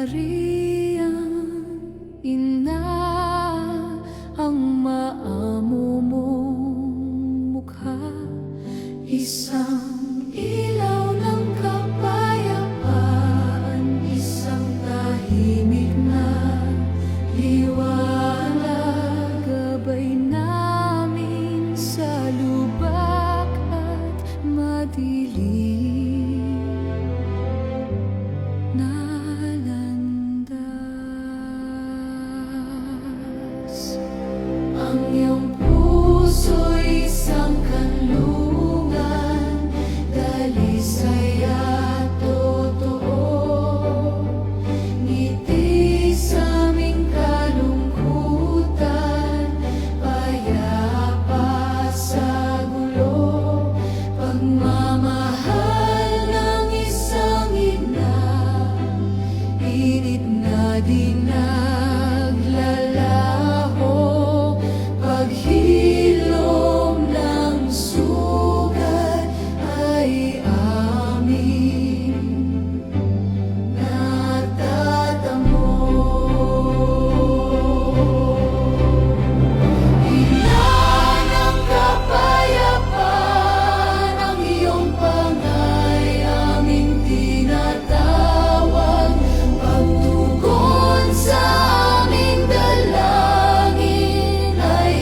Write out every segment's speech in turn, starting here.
Mariang Ina, ang maamo mong mukha, isang ilaw ng kapayapaan, isang tahimik na liwanag, gabay namin sa lubak at madilim na landas. Ang iyong puso'y isang kanlungan, dalisay at totoo. Ngiti sa aming kalungkutan, payapa sa gulo. Pagmamahal ng isang ina, init na di naglalaho. Paghilom ng sugat ay amin natatamo. Ina ng kapayapaan, ang iyong pangay aming tinatawag. Pagtugon sa aming dalangin ay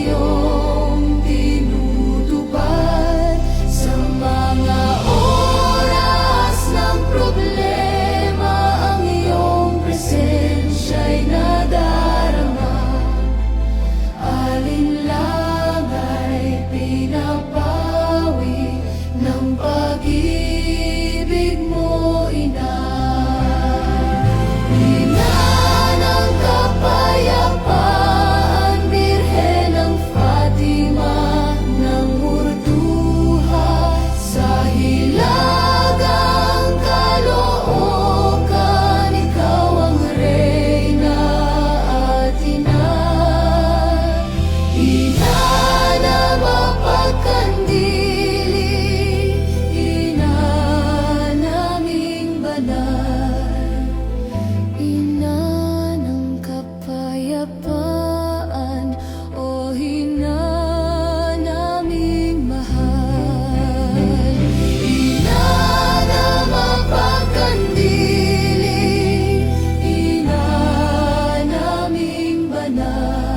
iyong tinutupad. Sa mga oras ng problema, ang iyong presensya'y nadarama. Alinlang ay pinapawi ng pag-ibig mo, Ina. Ina ng kapayapaan, Birhen ng Fatima ng Urduha, sa hilagang Caloocan, ikaw ang reyna at ina. Ina na mapagkandili, ina naming banal. Ina ng kapayapaan, o ina naming mahal. Ina na mapagkandili, ina naming banal.